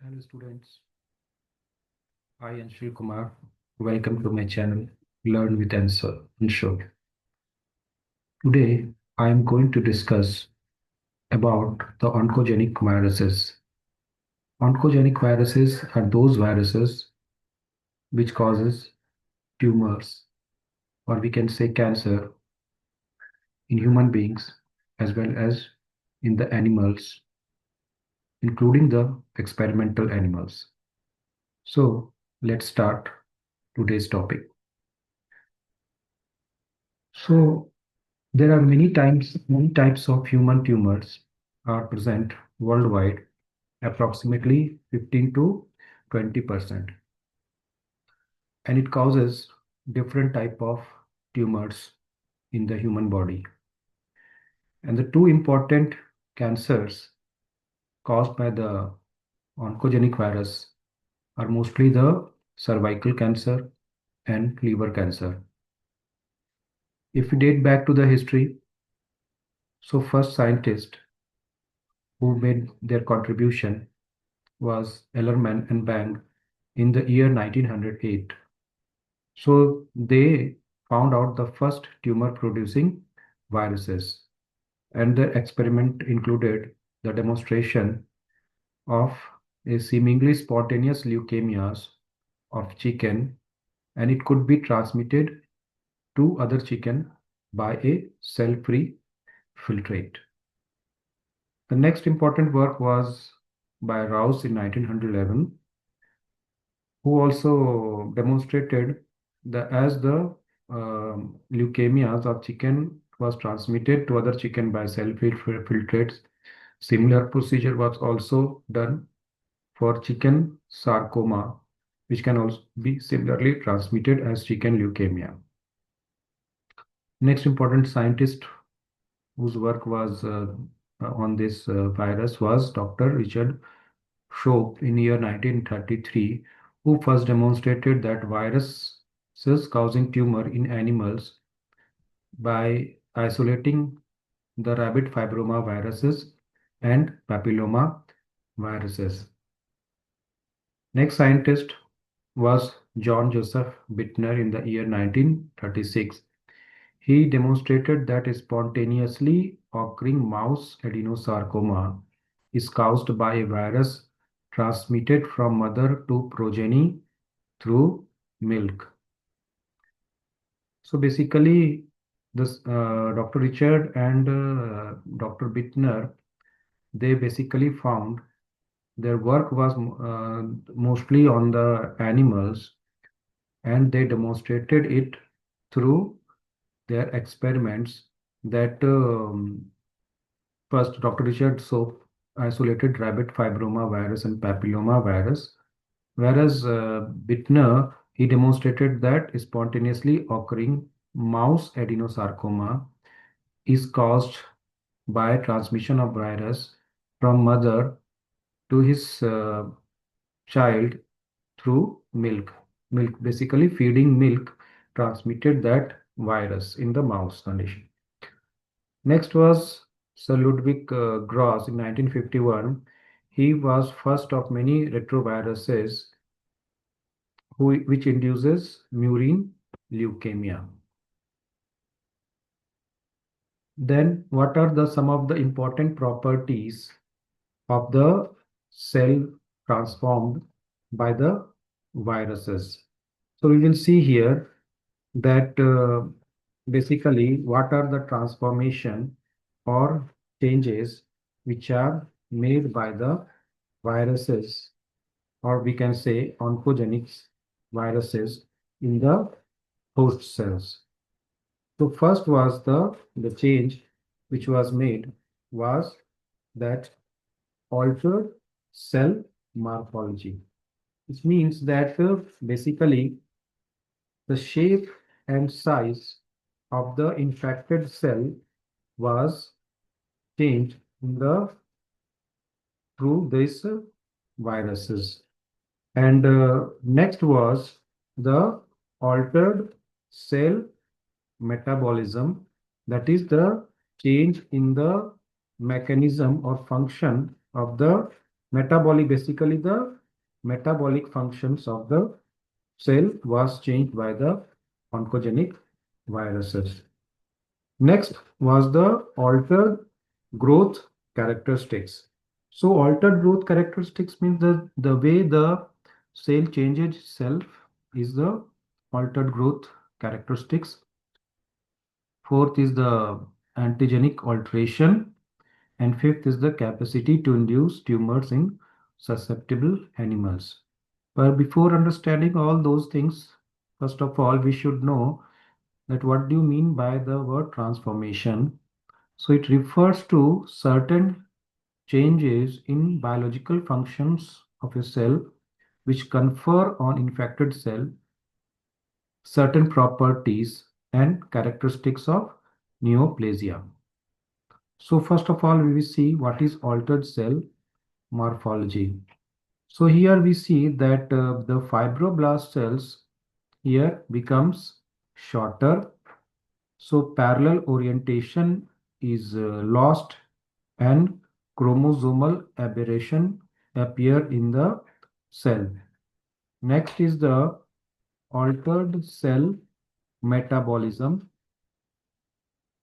Hello students, I am Shri Kumar. Welcome to my channel Learn with Answer. Today I am going to discuss about the oncogenic viruses. Oncogenic viruses are those viruses which causes tumors, or we can say cancer, in human beings as well as in the animals, including the experimental animals. So let's start today's topic. So there are many types of human tumors are present worldwide, approximately 15 to 20%, and it causes different type of tumors in the human body. And the two important cancers caused by the oncogenic virus are mostly the cervical cancer and liver cancer. If we date back to the history, so first scientist who made their contribution was Ellerman and Bang in the year 1908. So they found out the first tumor producing viruses, and the experiment included the demonstration of a seemingly spontaneous leukemias of chicken, and it could be transmitted to other chicken by a cell-free filtrate. The next important work was by Rouse in 1911, who also demonstrated that as the leukemias of chicken was transmitted to other chicken by filtrates, similar procedure was also done for chicken sarcoma, which can also be similarly transmitted as chicken leukemia. Next important scientist whose work was on this virus was Dr. Richard Shrope in year 1933, who first demonstrated that viruses causing tumor in animals by isolating the rabbit fibroma viruses and papilloma viruses. Next scientist was John Joseph Bittner in the year 1936. He demonstrated that a spontaneously occurring mouse adenosarcoma is caused by a virus transmitted from mother to progeny through milk. So basically, this Dr. Richard and Dr. Bittner, they basically found their work was mostly on the animals, and they demonstrated it through their experiments that first Dr. Richard Soap isolated rabbit fibroma virus and papilloma virus, whereas Bittner, he demonstrated that spontaneously occurring mouse adenosarcoma is caused by transmission of virus from mother to his child through milk. Milk, basically feeding milk, transmitted that virus in the mouse condition. Next was Sir Ludwig Gross in 1951. He was first of many retroviruses which induces murine leukemia. Then what are some of the important properties of the cell transformed by the viruses? So we will see here that basically what are the transformation or changes which are made by the viruses, or we can say oncogenic viruses in the host cells. So first was the change which was made was that altered cell morphology. Which means that basically the shape and size of the infected cell was changed through these viruses. And next was the altered cell metabolism, that is the change in the mechanism or function of the metabolic, basically the metabolic functions of the cell was changed by the oncogenic viruses. Next was the altered growth characteristics. So altered growth characteristics means the way the cell changes itself is the altered growth characteristics. Fourth is the antigenic alteration. And fifth is the capacity to induce tumors in susceptible animals. But before understanding all those things, first of all, we should know that what do you mean by the word transformation? So it refers to certain changes in biological functions of a cell which confer on infected cell certain properties and characteristics of neoplasia. So first of all, we will see what is altered cell morphology. So here we see that the fibroblast cells here becomes shorter. So parallel orientation is lost and chromosomal aberration appear in the cell. Next is the altered cell metabolism.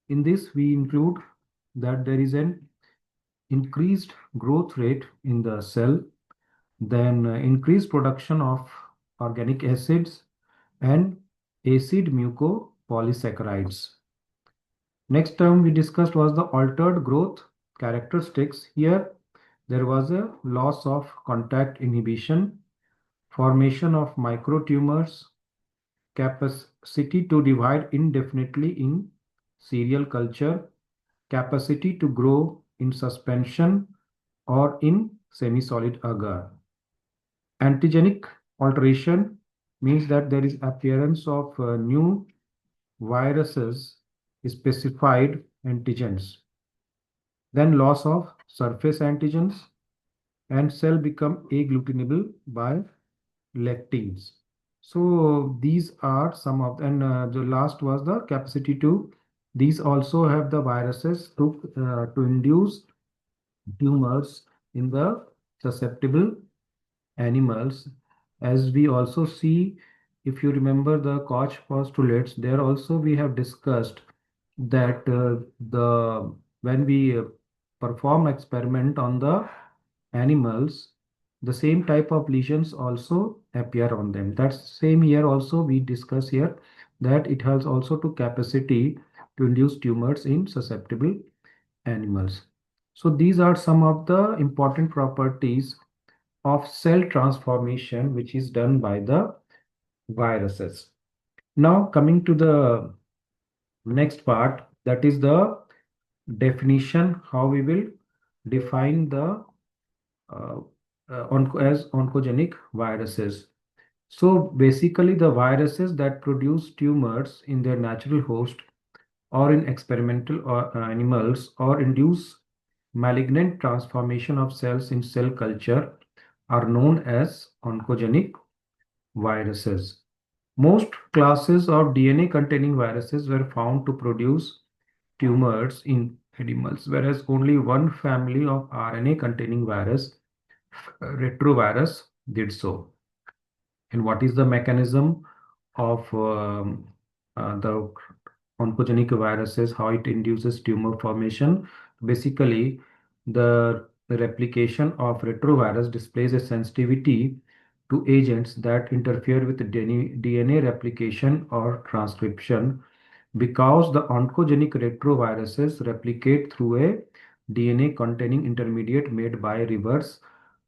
In this we include that there is an increased growth rate in the cell, then increased production of organic acids and acid mucopolysaccharides. Next term we discussed was the altered growth characteristics. Here there was a loss of contact inhibition, formation of microtumors, capacity to divide indefinitely in serial culture, capacity to grow in suspension or in semi-solid agar. Antigenic alteration means that there is appearance of new viruses specified antigens. Then loss of surface antigens and cell become agglutinable by lectins. So these are some of, and the last was the capacity to, these also have the viruses to induce tumors in the susceptible animals. As we also see, if you remember the Koch postulates, there also we have discussed that the when we perform experiment on the animals, the same type of lesions also appear on them. That's same here also we discuss here that it has also to capacity to induce tumors in susceptible animals. So these are some of the important properties of cell transformation which is done by the viruses. Now coming to the next part, that is the definition, how we will define the uh, as oncogenic viruses. So basically the viruses that produce tumors in their natural host or in experimental animals or induce malignant transformation of cells in cell culture are known as oncogenic viruses. Most classes of DNA containing viruses were found to produce tumors in animals, whereas only one family of RNA containing virus, retrovirus, did so. And what is the mechanism of the oncogenic viruses, how it induces tumor formation? Basically, the replication of retrovirus displays a sensitivity to agents that interfere with DNA replication or transcription because the oncogenic retroviruses replicate through a DNA containing intermediate made by reverse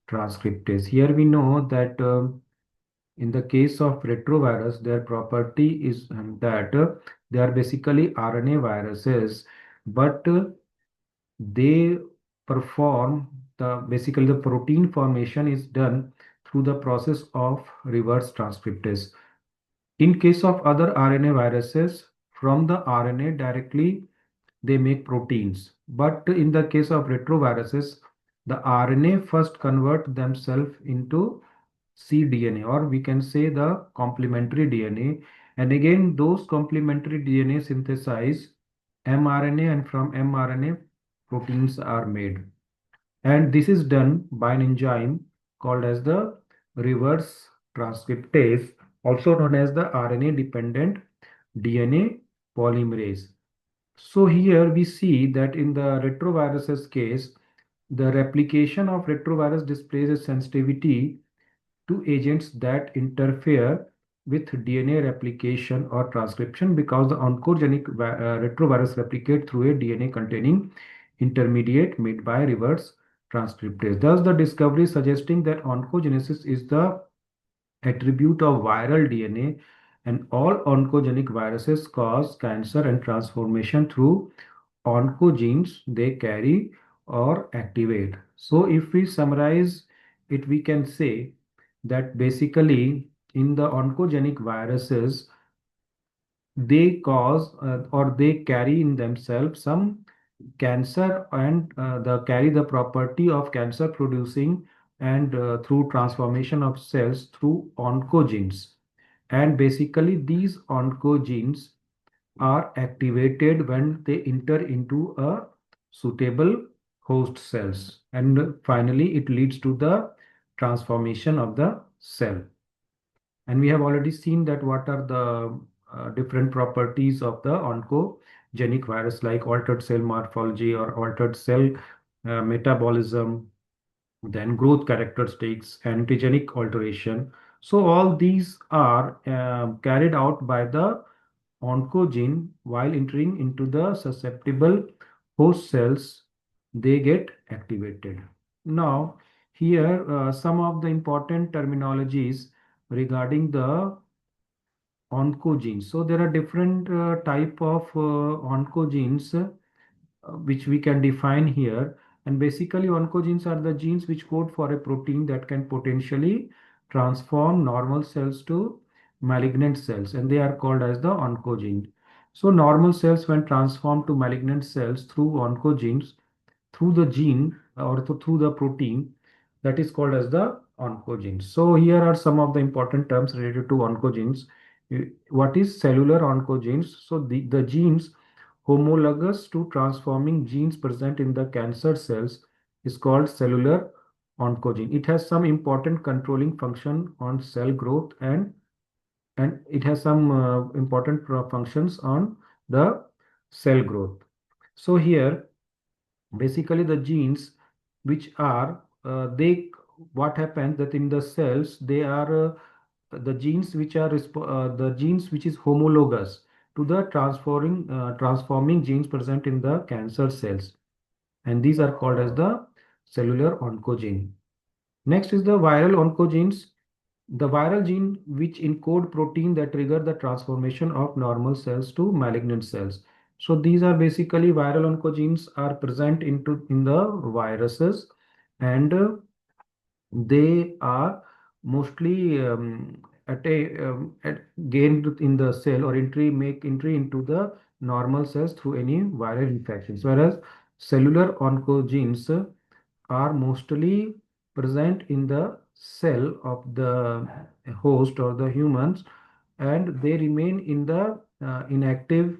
transcriptase. Here we know that in the case of retrovirus, their property is that they are basically RNA viruses, but they perform basically the protein formation is done through the process of reverse transcriptase. In case of other RNA viruses, from the RNA directly they make proteins. But in the case of retroviruses, the RNA first convert themselves into cDNA, or we can say the complementary DNA. And again, those complementary DNA synthesize mRNA, and from mRNA, proteins are made. And this is done by an enzyme called as the reverse transcriptase, also known as the RNA-dependent DNA polymerase. So here we see that in the retrovirus's case, the replication of retrovirus displays a sensitivity to agents that interfere with DNA replication or transcription because the oncogenic retrovirus replicate through a DNA containing intermediate made by reverse transcriptase. Thus, the discovery suggesting that oncogenesis is the attribute of viral DNA and all oncogenic viruses cause cancer and transformation through oncogenes they carry or activate. So if we summarize it, we can say that basically in the oncogenic viruses, they cause or they carry in themselves some cancer and the carry the property of cancer producing and through transformation of cells through oncogenes. And basically these oncogenes are activated when they enter into a suitable host cells, and finally it leads to the transformation of the cell. And we have already seen that what are the different properties of the oncogenic virus, like altered cell morphology or altered cell metabolism, then growth characteristics, antigenic alteration. So all these are carried out by the oncogene while entering into the susceptible host cells, they get activated. Now, here some of the important terminologies regarding the oncogenes. So there are different type of oncogenes which we can define here. And basically, oncogenes are the genes which code for a protein that can potentially transform normal cells to malignant cells, and they are called as the oncogene. So normal cells, when transformed to malignant cells through oncogenes, through the gene or through the protein, that is called as the oncogenes. So here are some of the important terms related to oncogenes. What is cellular oncogenes? So the genes homologous to transforming genes present in the cancer cells is called cellular oncogene. It has some important controlling function on cell growth, and it has some important functions on the cell growth. So here basically the genes which are they what happens that in the cells they are the genes which are the genes which is homologous to the transforming genes present in the cancer cells, and these are called as the cellular oncogene. Next is the viral oncogenes, the viral gene which encode protein that trigger the transformation of normal cells to malignant cells. So these are basically viral oncogenes are present in the viruses, and they are mostly gained in the cell or make entry into the normal cells through any viral infections. Whereas cellular oncogenes are mostly present in the cell of the host or the humans, and they remain in the inactive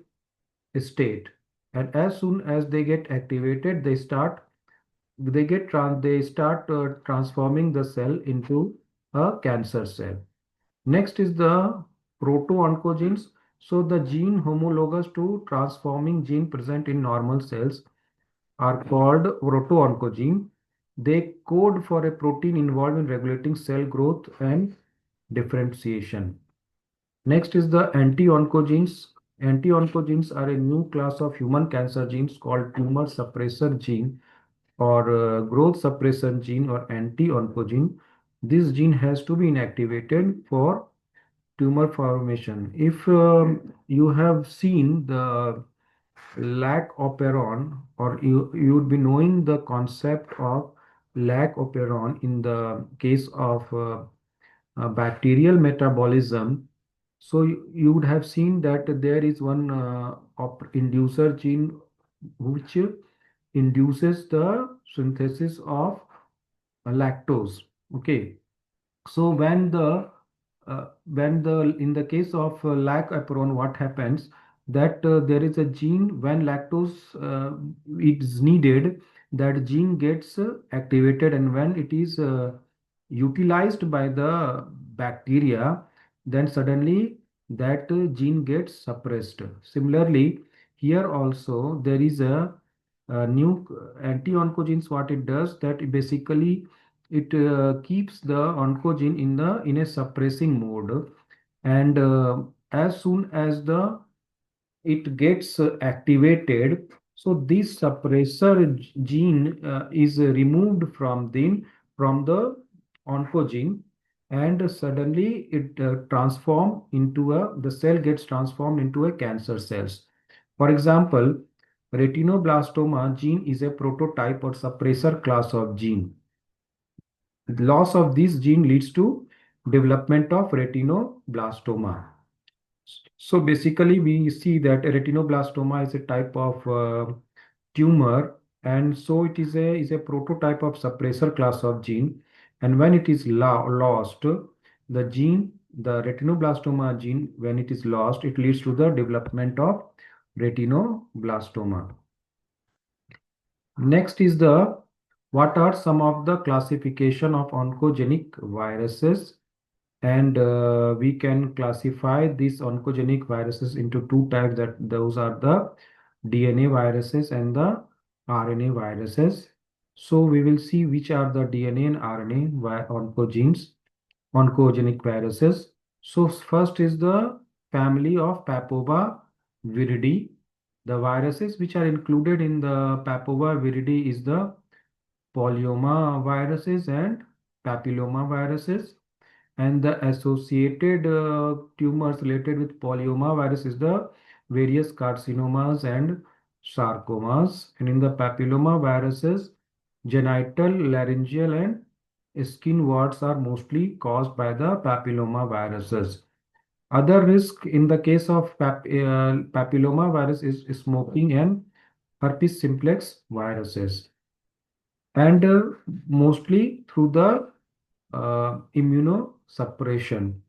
state. And as soon as they get activated, they start transforming the cell into a cancer cell. Next is the proto-oncogenes. So the gene homologous to transforming gene present in normal cells are called proto-oncogene. They code for a protein involved in regulating cell growth and differentiation. Next is the anti-oncogenes. Anti-oncogenes are a new class of human cancer genes called tumor suppressor gene or growth suppressor gene or anti-oncogene. This gene has to be inactivated for tumor formation. If you have seen the lac operon, or you would be knowing the concept of lac operon in the case of bacterial metabolism. So you would have seen that there is one inducer gene which induces the synthesis of lactose. Okay, so when the in the case of lac operon, what happens that there is a gene when lactose is needed, that gene gets activated, and when it is utilized by the bacteria, then suddenly that gene gets suppressed. Similarly, here also there is a new anti-oncogenes. What it does, that basically it keeps the oncogene in a suppressing mode, and as soon as the it gets activated, so this suppressor gene is removed from the oncogene, and suddenly it transform into a the cell gets transformed into a cancer cells. For example, retinoblastoma gene is a prototype or suppressor class of gene. The loss of this gene leads to development of retinoblastoma. So basically, we see that retinoblastoma is a type of tumor, and so it is a prototype of suppressor class of gene. And when it is lost, the gene, the retinoblastoma gene, when it is lost, it leads to the development of retinoblastoma. Next is the what are some of the classification of oncogenic viruses, and we can classify these oncogenic viruses into two types, that those are the DNA viruses and the RNA viruses. So we will see which are the DNA and RNA oncogenic viruses. So first is the family of Papova-viridae. The viruses which are included in the Papova-viridae is the polyoma viruses and papilloma viruses, and the associated tumors related with polyoma virus is the various carcinomas and sarcomas. And in the papilloma viruses, genital, laryngeal, and skin warts are mostly caused by the papilloma viruses. Other risk in the case of papilloma virus is smoking and herpes simplex viruses, and mostly through the immunosuppression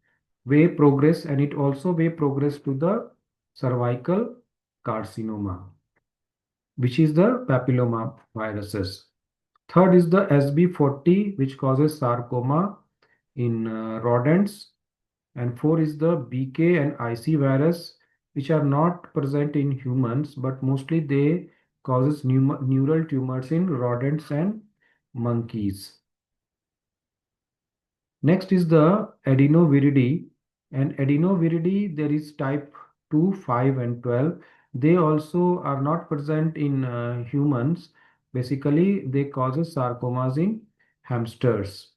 way progress, and it also way progress to the cervical carcinoma, which is the papilloma viruses. Third is the SB40, which causes sarcoma in rodents, and four is the BK and IC virus, which are not present in humans, but mostly they causes neural tumors in rodents and monkeys. Next is the adenoviridae, and adenoviridae there is type 2, 5, and 12. They also are not present in humans. Basically, they causes sarcomas in hamsters.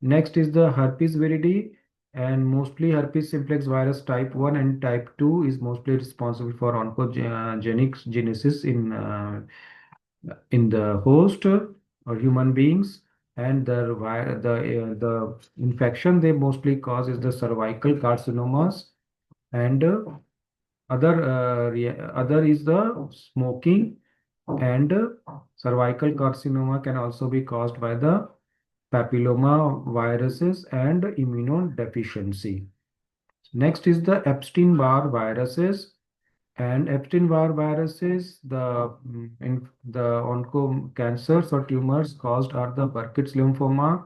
Next is the herpes viridae, and mostly herpes simplex virus type 1 and type 2 is mostly responsible for oncogenic genesis in the host or human beings, and the infection they mostly cause is the cervical carcinomas, and other is the smoking, and cervical carcinoma can also be caused by the papilloma viruses and immunodeficiency. Next is the Epstein-Barr viruses, and Epstein-Barr viruses, in the onco cancers or tumors caused are the Burkitt's lymphoma,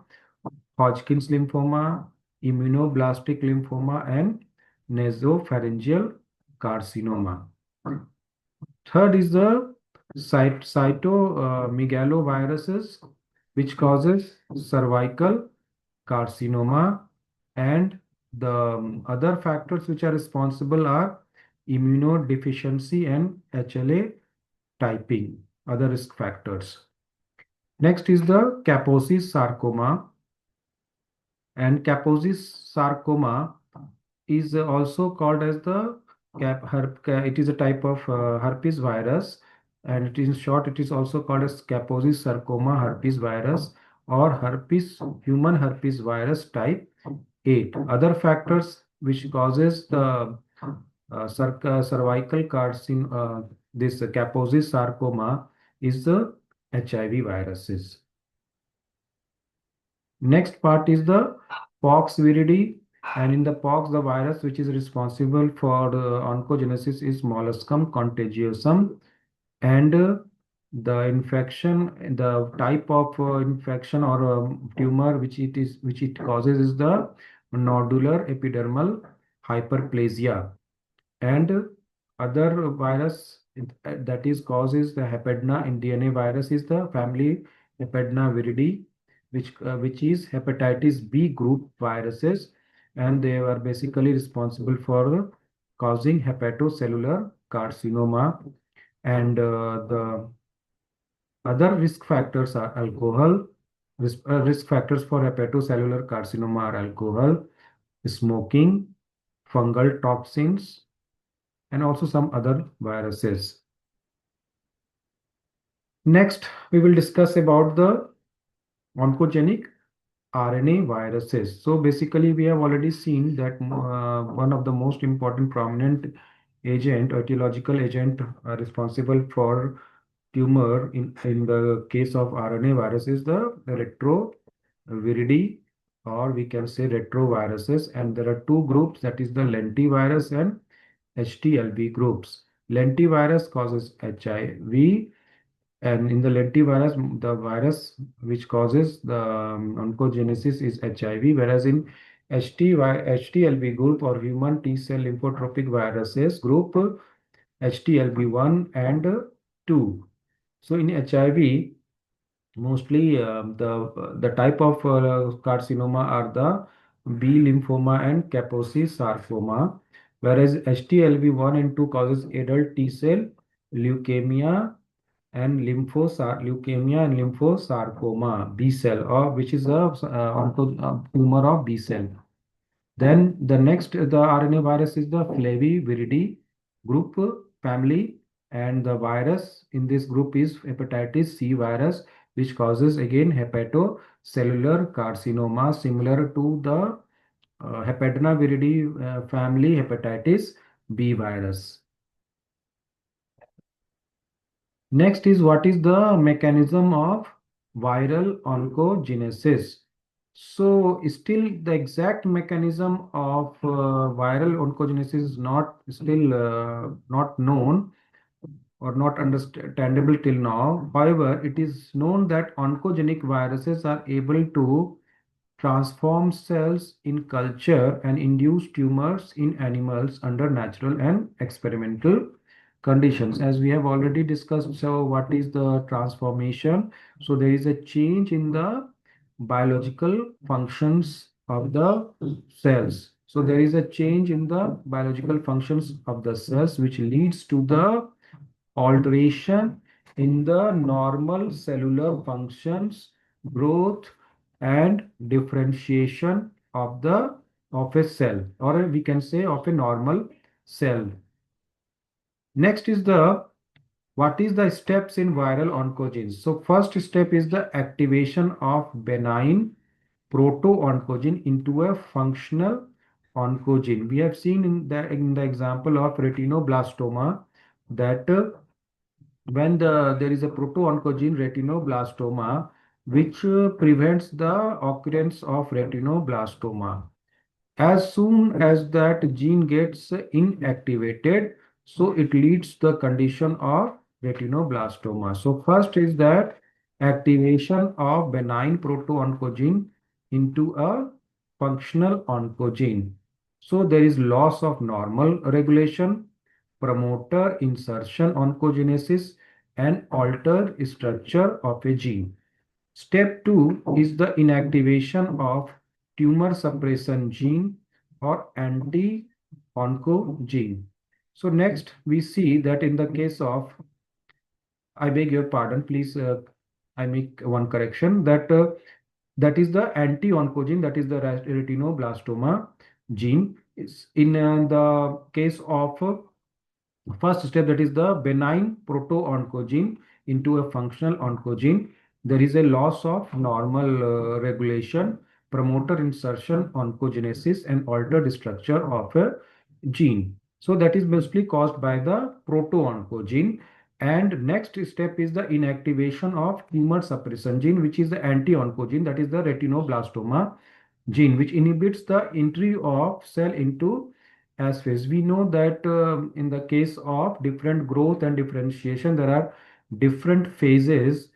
Hodgkin's lymphoma, immunoblastic lymphoma, and nasopharyngeal carcinoma. Third is the cytomegaloviruses, which causes cervical carcinoma, and the other factors which are responsible are immunodeficiency and HLA typing, other risk factors. Next is the Kaposi's sarcoma, and Kaposi's sarcoma is also called as the it is a type of herpes virus, and it is in short it is also called as Kaposi's sarcoma herpes virus, or human herpes virus type 8. Other factors which causes the cervical this Kaposi's sarcoma is the HIV viruses. Next part is the pox viridae, and in the pox, the virus which is responsible for oncogenesis is molluscum contagiosum, and the infection, the type of infection or tumor which it causes is the nodular epidermal hyperplasia, and other virus that is causes the hepedna in DNA virus is the family hepednaviridae, which is hepatitis B group viruses, and they are basically responsible for causing hepatocellular carcinoma. And the other risk factors are alcohol. Risk factors for hepatocellular carcinoma are alcohol, smoking, fungal toxins, and also some other viruses. Next, we will discuss about the oncogenic RNA viruses. So basically, we have already seen that one of the most important prominent agent, etiological agent responsible for tumor in the case of RNA virus is the retroviridae, or we can say retroviruses. And there are two groups, that is the lentivirus and HTLV groups. Lentivirus causes HIV, and in the lentivirus, the virus which causes the oncogenesis is HIV, whereas in HTLV group or human T cell lymphotropic viruses group, HTLV1 and 2. So in HIV, mostly the type of carcinoma are the B lymphoma and Kaposi sarcoma, whereas HTLV1 and 2 causes adult T cell leukemia and leukemia and lymphosarcoma B cell, or which is a tumor of B cell. Then the next, the RNA virus is the Flaviviridae group family, and the virus in this group is hepatitis C virus, which causes again hepatocellular carcinoma, similar to the Hepatnaviridae family hepatitis B virus. Next is, what is the mechanism of viral oncogenesis? So still the exact mechanism of viral oncogenesis is not still not known or not understandable till now. However, it is known that oncogenic viruses are able to transform cells in culture and induce tumors in animals under natural and experimental conditions, as we have already discussed. So what is the transformation? So there is a change in the biological functions of the cells. So there is a change in the biological functions of the cells, which leads to the alteration in the normal cellular functions, growth, and differentiation of a cell, or we can say of a normal cell. Next is the, what is the steps in viral oncogenes? So first step is the activation of benign proto-oncogene into a functional oncogene. We have seen in the example of retinoblastoma that when there is a proto-oncogene retinoblastoma, which prevents the occurrence of retinoblastoma. As soon as that gene gets inactivated, so it leads to the condition of retinoblastoma. So first is that activation of benign proto-oncogene into a functional oncogene. So there is loss of normal regulation, promoter insertion oncogenesis, and altered structure of a gene. Step 2 is the inactivation of tumor suppression gene or anti-oncogene. So next we see that in the case of, I beg your pardon, please, I make one correction, that that is the anti-oncogene, that is the retinoblastoma gene. Is in the case of first step, that is the benign proto-oncogene into a functional oncogene, there is a loss of normal regulation, promoter insertion oncogenesis, and altered structure of a gene. So that is mostly caused by the proto-oncogene. And next step is the inactivation of tumor suppression gene, which is the anti-oncogene, that is the retinoblastoma gene, which inhibits the entry of cell into S phase. We know that in the case of different growth and differentiation, there are different phases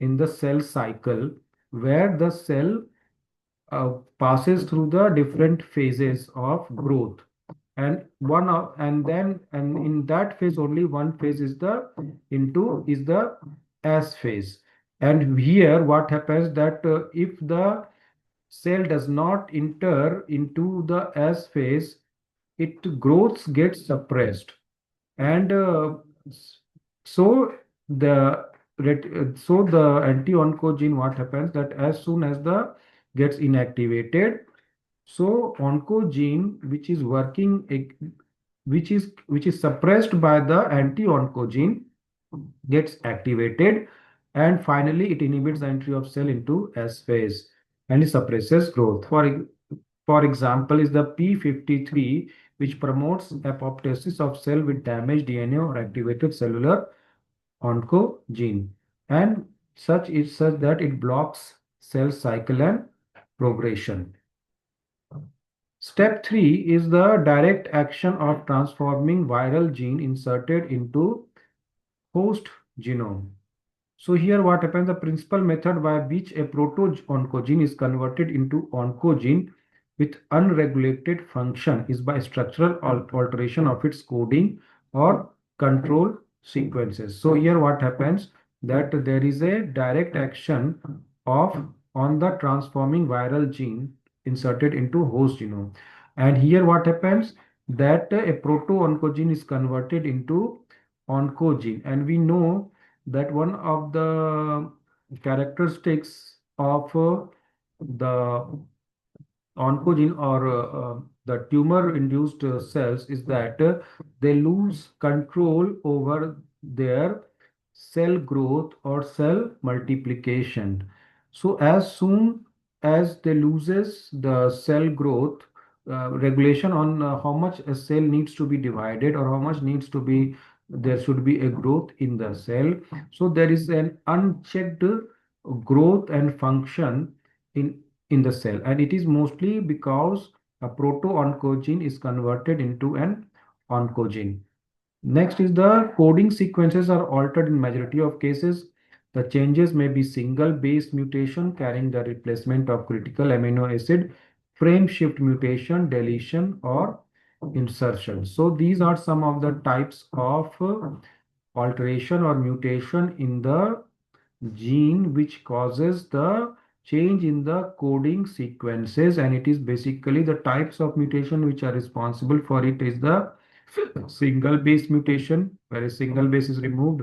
in the cell cycle where the cell passes through the different phases of growth, and one of and in that phase only one phase is the S phase. And here what happens that if the cell does not enter into the S phase, it growth gets suppressed. And so the so the anti-oncogene, what happens that as soon as the gets inactivated, so oncogene which is working which is suppressed by the anti-oncogene gets activated, and finally it inhibits the entry of cell into S phase and it suppresses growth. For example, is the P53, which promotes apoptosis of cell with damaged DNA or activated cellular oncogene, and such is such that it blocks cell cycle and progression. Step 3 is the direct action of transforming viral gene inserted into host genome. So here what happens, the principal method by which a proto-oncogene is converted into oncogene with unregulated function is by structural alteration of its coding or control sequences. So here what happens that there is a direct action of on the transforming viral gene inserted into host genome. And here what happens that a proto-oncogene is converted into oncogene, and we know that one of the characteristics of the oncogene or the tumor induced cells is that they lose control over their cell growth or cell multiplication. So as soon as they loses the cell growth regulation on how much a cell needs to be divided or how much needs to be, there should be a growth in the cell. So there is an unchecked growth and function in the cell, and it is mostly because a proto-oncogene is converted into an oncogene. Next is the coding sequences are altered in majority of cases. The changes may be single base mutation carrying the replacement of critical amino acid, frame shift mutation, deletion, or insertion. So these are some of the types of alteration or mutation in the gene which causes the change in the coding sequences, and it is basically the types of mutation which are responsible for it is the single base mutation where a single base is removed,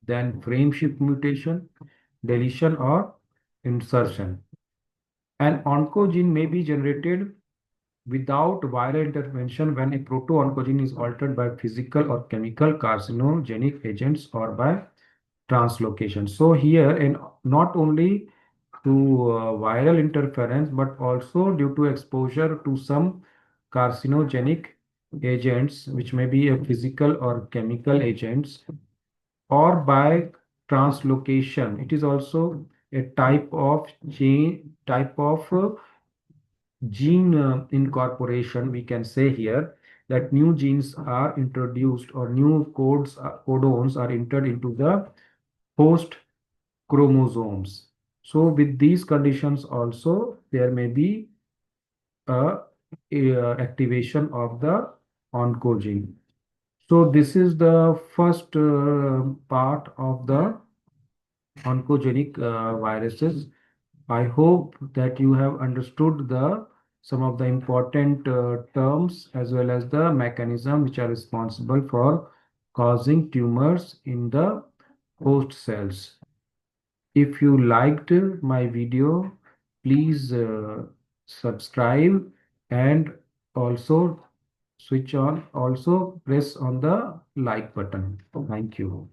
then frame shift mutation, deletion, or insertion. An oncogene may be generated without viral intervention when a proto-oncogene is altered by physical or chemical carcinogenic agents or by translocation. So here, and not only to viral interference, but also due to exposure to some carcinogenic agents, which may be a physical or chemical agents, or by translocation. It is also a type of gene incorporation. We can say here that new genes are introduced or new codons are entered into the host chromosomes. So with these conditions also there may be a activation of the oncogene. So this is the first part of the oncogenic viruses. I hope that you have understood the some of the important terms as well as the mechanism which are responsible for causing tumors in the host cells. If you liked my video, please subscribe and also also press on the like button. Thank you.